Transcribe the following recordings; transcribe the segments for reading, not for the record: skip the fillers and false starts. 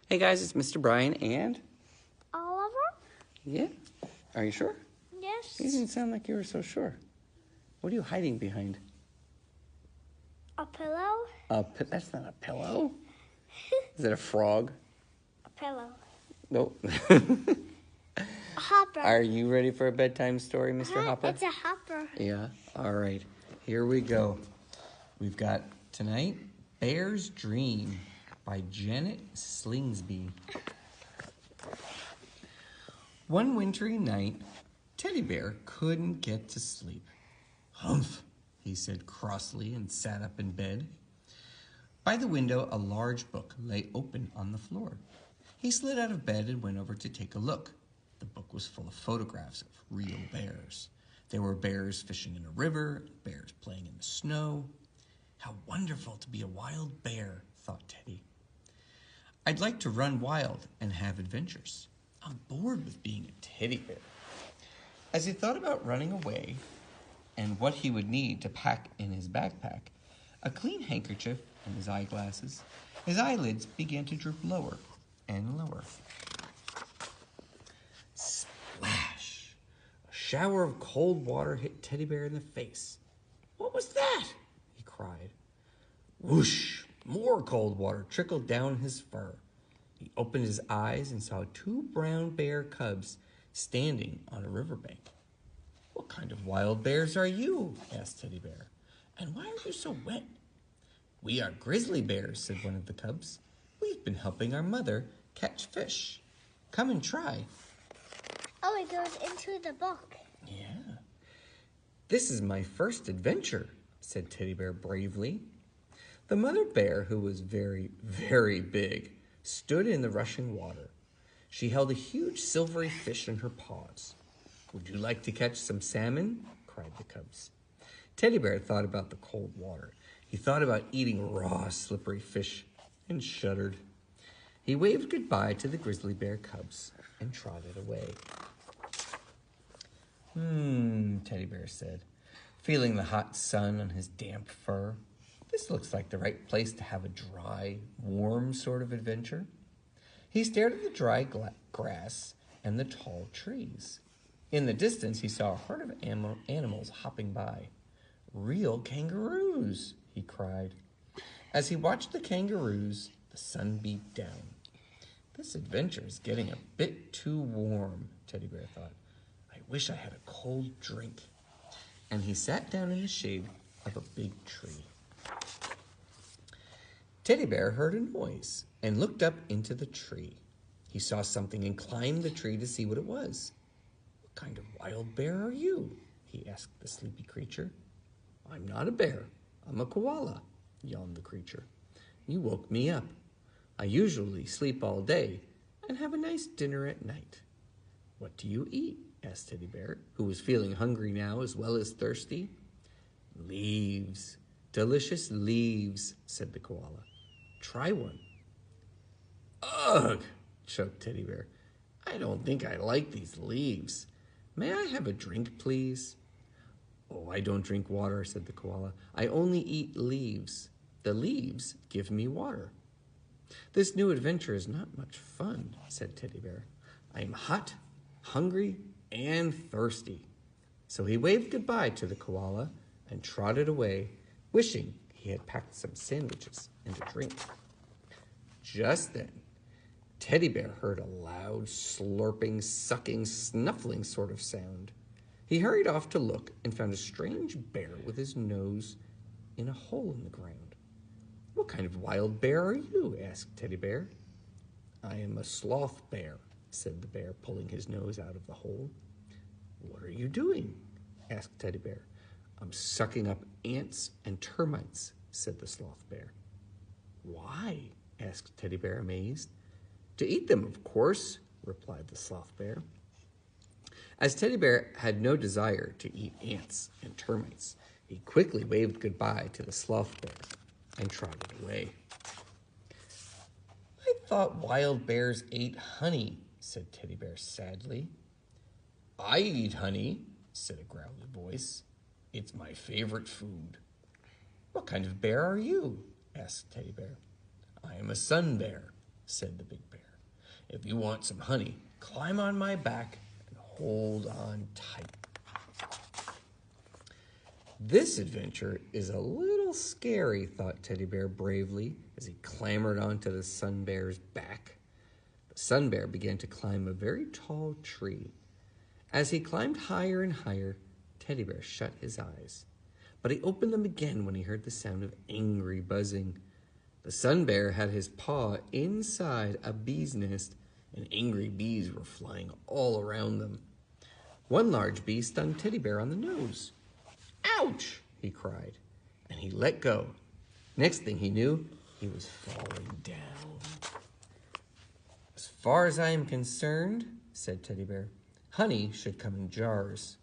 Hey guys, it's Mr. Brian and... Oliver? Yeah? Are you sure? Yes. You didn't sound like you were so sure. What are you hiding behind? A pillow? That's not a pillow. Is it a frog? A pillow. No. A hopper. Are you ready for a bedtime story, Mr. Hopper? It's a hopper. Yeah? All right. Here we go. We've got tonight, Bear's Dream by Janet Slingsby. One wintry night, Teddy Bear couldn't get to sleep. Humph, he said crossly and sat up in bed. By the window, a large book lay open on the floor. He slid out of bed and went over to take a look. The book was full of photographs of real bears. There were bears fishing in a river, bears playing in the snow. How wonderful to be a wild bear, thought Teddy. I'd like to run wild and have adventures. I'm bored with being a teddy bear. As he thought about running away and what he would need to pack in his backpack, a clean handkerchief and his eyeglasses, his eyelids began to droop lower and lower. Splash! A shower of cold water hit Teddy Bear in the face. What was that? He cried. Whoosh! More cold water trickled down his fur. He opened his eyes and saw two brown bear cubs standing on a riverbank. What kind of wild bears are you? Asked Teddy Bear. And why are you so wet? We are grizzly bears, said one of the cubs. We've been helping our mother catch fish. Come and try. Oh, it goes into the book. Yeah. This is my first adventure, said Teddy Bear bravely. The mother bear, who was very, very big, stood in the rushing water. She held a huge silvery fish in her paws. Would you like to catch some salmon? Cried the cubs. Teddy Bear thought about the cold water. He thought about eating raw, slippery fish and shuddered. He waved goodbye to the grizzly bear cubs and trotted away. Teddy Bear said, feeling the hot sun on his damp fur. This looks like the right place to have a dry, warm sort of adventure. He stared at the dry grass and the tall trees. In the distance, he saw a herd of animals hopping by. Real kangaroos, he cried. As he watched the kangaroos, the sun beat down. This adventure is getting a bit too warm, Teddy Bear thought. I wish I had a cold drink. And he sat down in the shade of a big tree. Teddy Bear heard a noise and looked up into the tree. He saw something and climbed the tree to see what it was. What kind of wild bear are you? He asked the sleepy creature. I'm not a bear. I'm a koala, yawned the creature. You woke me up. I usually sleep all day and have a nice dinner at night. What do you eat? Asked Teddy Bear, who was feeling hungry now as well as thirsty. Leaves. Delicious leaves, said the koala. Try one. Ugh, choked Teddy Bear. I don't think I like these leaves. May I have a drink, please? Oh, I don't drink water, said the koala. I only eat leaves. The leaves give me water. This new adventure is not much fun, said Teddy Bear. I am hot, hungry, and thirsty. So he waved goodbye to the koala and trotted away, wishing he had packed some sandwiches and a drink. Just then, Teddy Bear heard a loud, slurping, sucking, snuffling sort of sound. He hurried off to look and found a strange bear with his nose in a hole in the ground. What kind of wild bear are you? Asked Teddy Bear. I am a sloth bear, said the bear, pulling his nose out of the hole. What are you doing? Asked Teddy Bear. I'm sucking up ants and termites, said the sloth bear. Why? Asked Teddy Bear, amazed. To eat them, of course, replied the sloth bear. As Teddy Bear had no desire to eat ants and termites, he quickly waved goodbye to the sloth bear and trotted away. I thought wild bears ate honey, said Teddy Bear sadly. I eat honey, said a growly voice. It's my favorite food. What kind of bear are you? Asked Teddy Bear. I am a sun bear, said the big bear. If you want some honey, climb on my back and hold on tight. This adventure is a little scary, thought Teddy Bear bravely as he clambered onto the Sun Bear's back. The Sun Bear began to climb a very tall tree. As he climbed higher and higher, Teddy Bear shut his eyes. But he opened them again when he heard the sound of angry buzzing. The Sun Bear had his paw inside a bee's nest, and angry bees were flying all around them. One large bee stung Teddy Bear on the nose. "Ouch!" he cried, and he let go. Next thing he knew, he was falling down. "As far as I am concerned," said Teddy Bear, "honey should come in jars."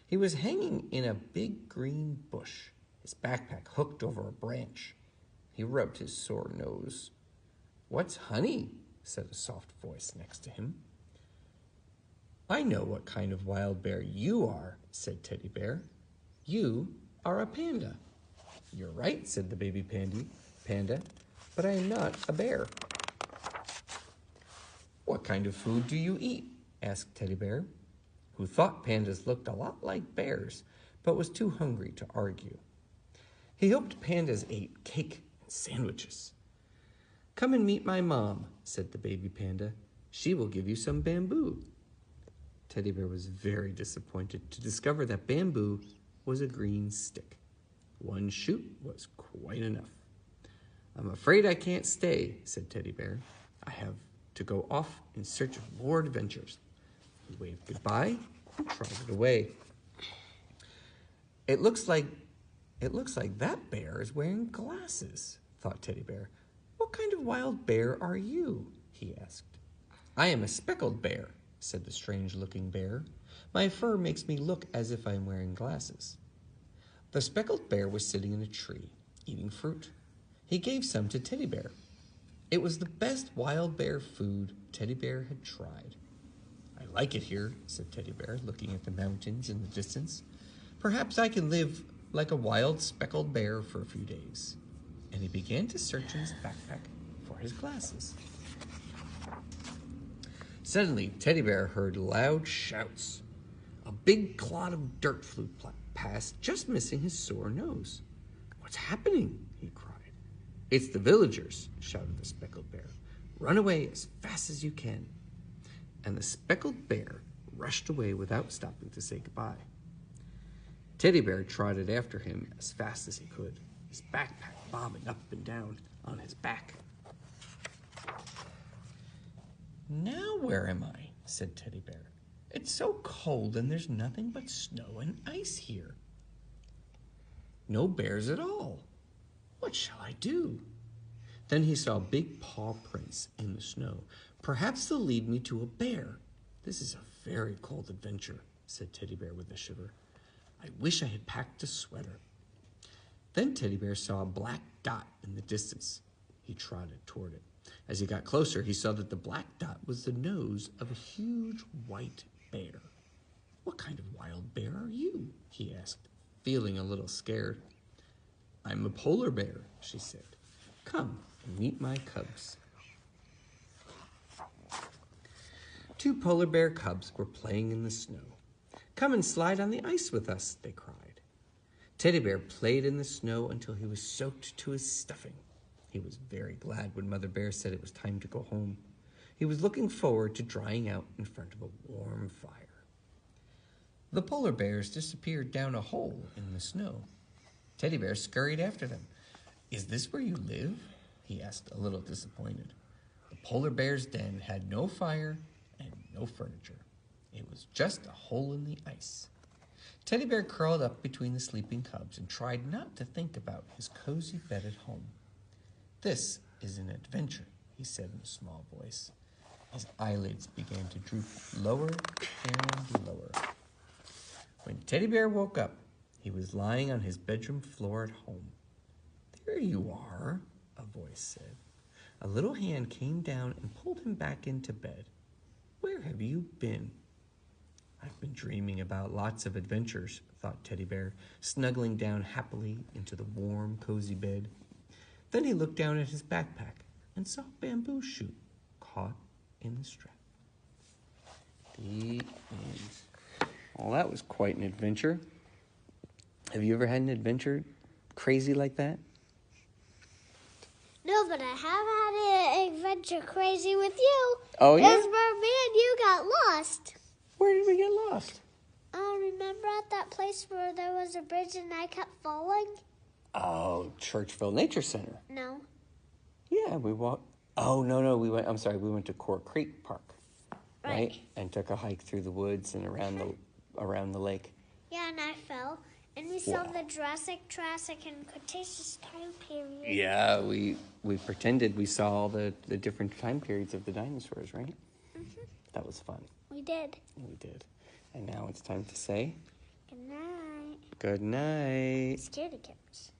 He was hanging in a big green bush, his backpack hooked over a branch. He rubbed his sore nose. "What's honey?" said a soft voice next to him. "I know what kind of wild bear you are," said Teddy Bear. "You are a panda." "You're right," said the baby panda, "but I am not a bear." "What kind of food do you eat?" asked Teddy Bear, who thought pandas looked a lot like bears, but was too hungry to argue. He hoped pandas ate cake and sandwiches. "Come and meet my mom," said the baby panda. "She will give you some bamboo." Teddy Bear was very disappointed to discover that bamboo was a green stick. One shoot was quite enough. "I'm afraid I can't stay," said Teddy Bear. "I have to go off in search of more adventures." He waved goodbye and trotted away. It looks like that bear is wearing glasses," thought Teddy Bear. "What kind of wild bear are you?" he asked. "I am a speckled bear," said the strange-looking bear. "My fur makes me look as if I am wearing glasses." The speckled bear was sitting in a tree, eating fruit. He gave some to Teddy Bear. It was the best wild bear food Teddy Bear had tried. "I like it here," said Teddy Bear, looking at the mountains in the distance. "Perhaps I can live like a wild speckled bear for a few days." And he began to search in his backpack for his glasses. Suddenly, Teddy Bear heard loud shouts. A big clod of dirt flew past, just missing his sore nose. "What's happening?" he cried. "It's the villagers," shouted the speckled bear. "Run away as fast as you can." And the speckled bear rushed away without stopping to say goodbye. Teddy Bear trotted after him as fast as he could, his backpack bobbing up and down on his back. "Now where am I?" said Teddy Bear. "It's so cold and there's nothing but snow and ice here. No bears at all. What shall I do?" Then he saw big paw prints in the snow. "Perhaps they'll lead me to a bear. This is a very cold adventure," said Teddy Bear with a shiver. "I wish I had packed a sweater." Then Teddy Bear saw a black dot in the distance. He trotted toward it. As he got closer, he saw that the black dot was the nose of a huge white bear. "What kind of wild bear are you?" he asked, feeling a little scared. "I'm a polar bear," she said. "Come and meet my cubs." Two polar bear cubs were playing in the snow. "Come and slide on the ice with us," they cried. Teddy Bear played in the snow until he was soaked to his stuffing. He was very glad when Mother Bear said it was time to go home. He was looking forward to drying out in front of a warm fire. The polar bears disappeared down a hole in the snow. Teddy Bear scurried after them. "Is this where you live?" he asked, a little disappointed. The polar bear's den had no fire and no furniture. It was just a hole in the ice. Teddy Bear curled up between the sleeping cubs and tried not to think about his cozy bed at home. "This is an adventure," he said in a small voice. His eyelids began to droop lower and lower. When Teddy Bear woke up, he was lying on his bedroom floor at home. "There you are," a voice said. A little hand came down and pulled him back into bed. "Where have you been?" "I've been dreaming about lots of adventures," thought Teddy Bear, snuggling down happily into the warm, cozy bed. Then he looked down at his backpack and saw a bamboo shoot caught in the strap. The end. Well, that was quite an adventure. Have you ever had an adventure crazy like that? No, but I have had an adventure crazy with you. Oh, yeah? It's where me and you got lost. Where did we get lost? Remember at that place where there was a bridge and I kept falling? Oh, Churchville Nature Center. No. Yeah, we walked. Oh, no, we went to Core Creek Park. Right? And took a hike through the woods and around the lake. Yeah, and I fell. And we saw the Jurassic, and Cretaceous time period. Yeah, we pretended we saw all the different time periods of the dinosaurs, right? Mm-hmm. That was fun. We did. We did. And now it's time to say Good night. good night. Scaredy cats.